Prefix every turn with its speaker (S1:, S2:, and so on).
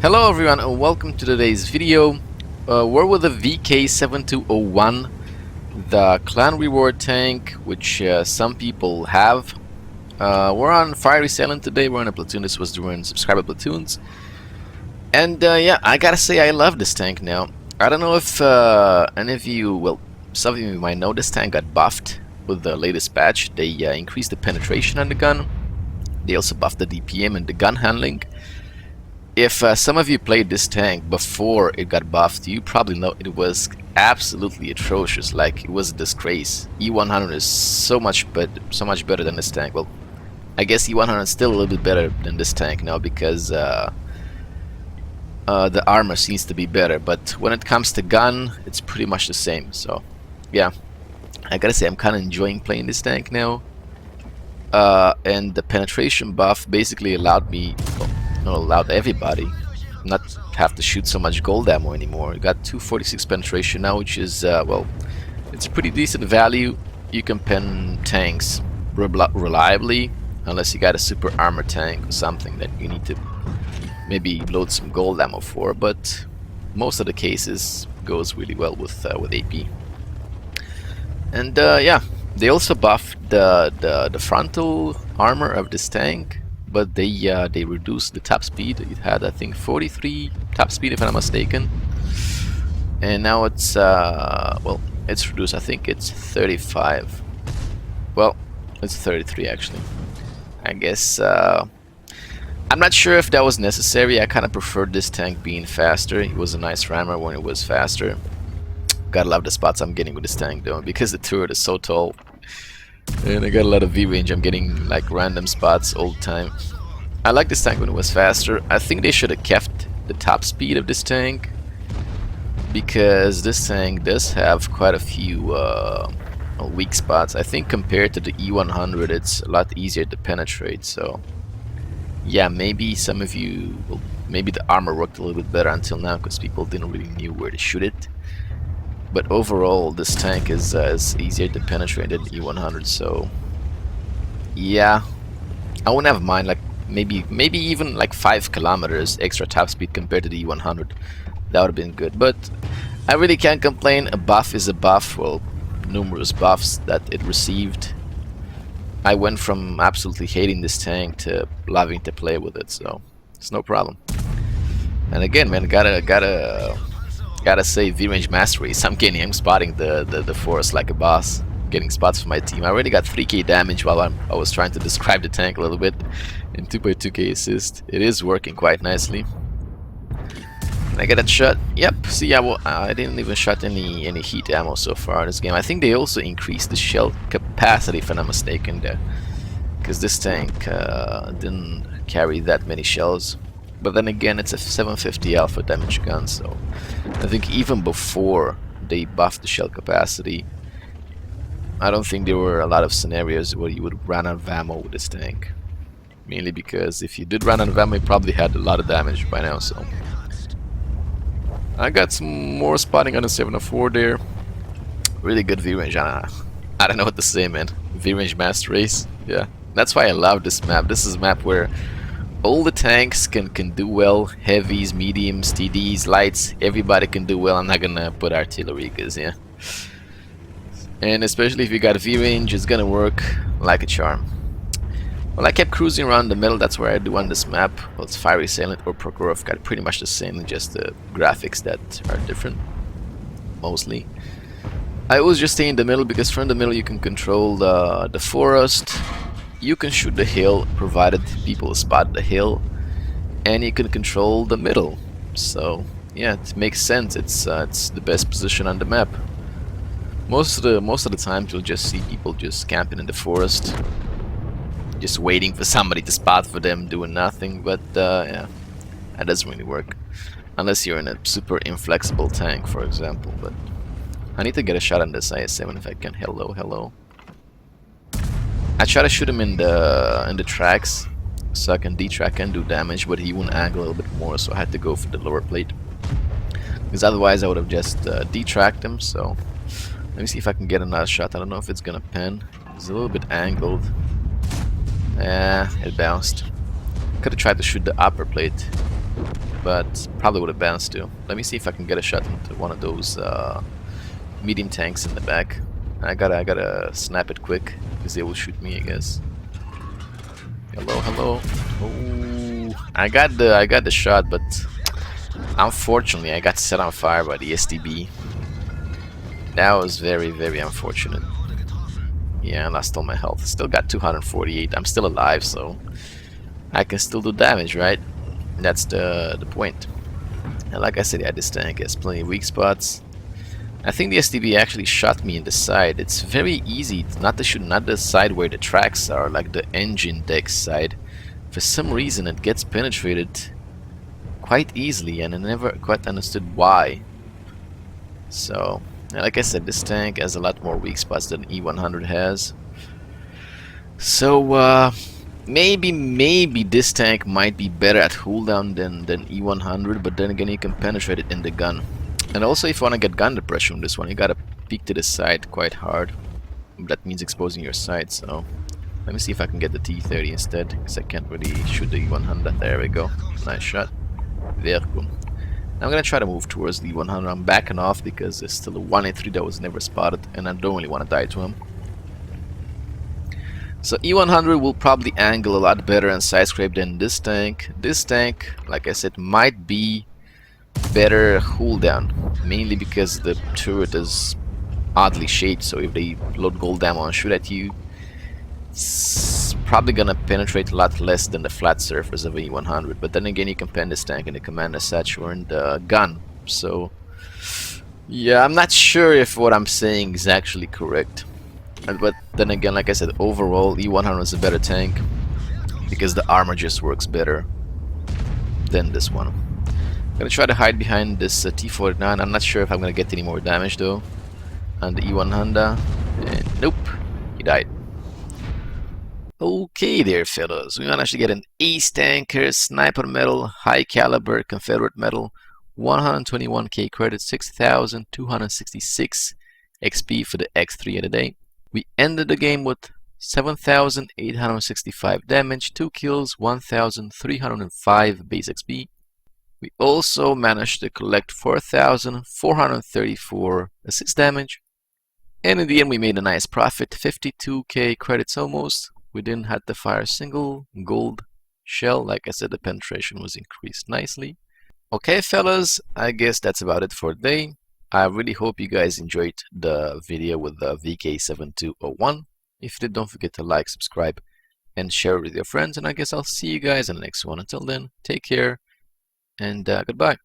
S1: Hello everyone and welcome to today's video. We're with the VK7201, the clan reward tank, which some people have. We're on Fiery Silent today. We're on a platoon. This was during subscriber platoons. And yeah, I gotta say I love this tank now. I don't know if any of you, well, some of you might know this tank got buffed with the latest patch. They increased the penetration on the gun. They also buffed the DPM and the gun handling. If some of you played this tank before it got buffed, you probably know it was absolutely atrocious. Like, it was a disgrace. E100 is so much better than this tank. Well, I guess E100 is still a little bit better than this tank now because the armor seems to be better. But when it comes to gun, it's pretty much the same. So, yeah, I gotta say I'm kind of enjoying playing this tank now. And the penetration buff basically allowed me. Well, allowed everybody not have to shoot so much gold ammo anymore. You got 246 penetration now, which is well, it's a pretty decent value. You can pen tanks reliably, unless you got a super armor tank or something that you need to maybe load some gold ammo for. But most of the cases goes really well with AP. And yeah, they also buffed the frontal armor of this tank. But they reduced the top speed. It had, I think, 43 top speed if I'm not mistaken, and now it's well, it's reduced. I think it's 35. Well, it's 33 actually. I guess I'm not sure if that was necessary. I kind of preferred this tank being faster. It was a nice rammer when it was faster. Gotta love the spots I'm getting with this tank though, because the turret is so tall. And I got a lot of V-range. I'm getting like random spots all the time. I like this tank when it was faster. I think they should have kept the top speed of this tank, because this tank does have quite a few weak spots. I think compared to the E100 it's a lot easier to penetrate. So yeah, maybe some of you, well, maybe the armor worked a little bit better until now because people didn't really knew where to shoot it. But overall, this tank is easier to penetrate than the E100, so yeah, I wouldn't have mind like maybe even like 5 kilometers extra top speed compared to the E100. That would have been good, but I really can't complain. A buff is a buff. Well, numerous buffs that it received. I went from absolutely hating this tank to loving to play with it, so it's no problem. And again, man, gotta say, V-range mastery. I'm spotting the forest like a boss, getting spots for my team. I already got 3k damage while I was trying to describe the tank a little bit, and 2.2k assist. It is working quite nicely. And I got a shot. Yep. See, yeah, well, I didn't even shot any heat ammo so far in this game. I think they also increased the shell capacity, if I'm not mistaken, there, because this tank didn't carry that many shells. But then again, it's a 750 alpha damage gun, so I think even before they buffed the shell capacity, I don't think there were a lot of scenarios where you would run out of ammo with this tank. Mainly because if you did run out of ammo, you probably had a lot of damage by now, so. I got some more spotting on the 704 there. Really good V-range. I don't know what to say, man. V-range master race. Yeah, that's why I love this map. This is a map where all the tanks can do well. Heavies, mediums, TDs, lights, everybody can do well. I'm not gonna put artillery because, yeah. And especially if you got V-range, it's gonna work like a charm. Well, I kept cruising around the middle. That's where I do on this map. Well, it's Fiery Silent or Prokhorov. Got pretty much the same, just the graphics that are different, mostly. I always just stay in the middle because from the middle you can control the forest. You can shoot the hill, provided people spot the hill, and you can control the middle. So yeah, it makes sense. It's the best position on the map. Most of the times you'll just see people just camping in the forest, just waiting for somebody to spot for them, doing nothing. But yeah, that doesn't really work unless you're in a super inflexible tank, for example. But I need to get a shot on this IS-7 if I can. Hello. I try to shoot him in the tracks so I can detrack and do damage, but he wouldn't angle a little bit more, so I had to go for the lower plate. Because otherwise I would have just detracked him. So Let me see if I can get another shot. I don't know if it's gonna pen. It's a little bit angled. Yeah, it bounced. Could have tried to shoot the upper plate, but probably would have bounced too. Let me see if I can get a shot into one of those medium tanks in the back. I gotta snap it quick because they will shoot me, I guess. Hello, hello. Oh, I got the shot, but unfortunately I got set on fire by the STB. That was very, very unfortunate. Yeah, I lost all my health. Still got 248. I'm still alive, so I can still do damage, right? That's the point. And like I said, yeah, this tank has plenty of weak spots. I think the STB actually shot me in the side. It's very easy not to shoot, not the side where the tracks are, like the engine deck side. For some reason, it gets penetrated quite easily, and I never quite understood why. So, like I said, this tank has a lot more weak spots than E100 has. So, maybe this tank might be better at cooldown than E100, but then again, you can penetrate it in the gun. And also, if you want to get gun depression on this one, you gotta peek to the side quite hard. That means exposing your sight, so... Let me see if I can get the T30 instead, because I can't really shoot the E100. There we go. Nice shot. Very cool. I'm gonna try to move towards the E100. I'm backing off because there's still a 183 that was never spotted, and I don't really want to die to him. So E100 will probably angle a lot better and side scrape than this tank. This tank, like I said, might be better cooldown, mainly because the turret is oddly shaped, so if they load gold ammo and shoot at you, it's probably gonna penetrate a lot less than the flat surface of E100. But then again, you can pen this tank in the commander satch or in the gun, so yeah, I'm not sure if what I'm saying is actually correct. But then again, like I said, overall E100 is a better tank because the armor just works better than this one. I'm gonna try to hide behind this T49. I'm not sure if I'm gonna get any more damage though on the E100. And nope, he died. Okay there, fellas. We managed to get an ace tanker, sniper medal, high caliber Confederate medal, 121k credit, 6,266 XP for the X3 of the day. We ended the game with 7,865 damage, 2 kills, 1,305 base XP. We also managed to collect 4,434 assist damage. And in the end we made a nice profit, 52k credits almost. We didn't have to fire a single gold shell. Like I said, the penetration was increased nicely. Okay fellas, I guess that's about it for today. I really hope you guys enjoyed the video with the VK7201. If you did, don't forget to like, subscribe, and share it with your friends. And I guess I'll see you guys in the next one. Until then, take care, and goodbye.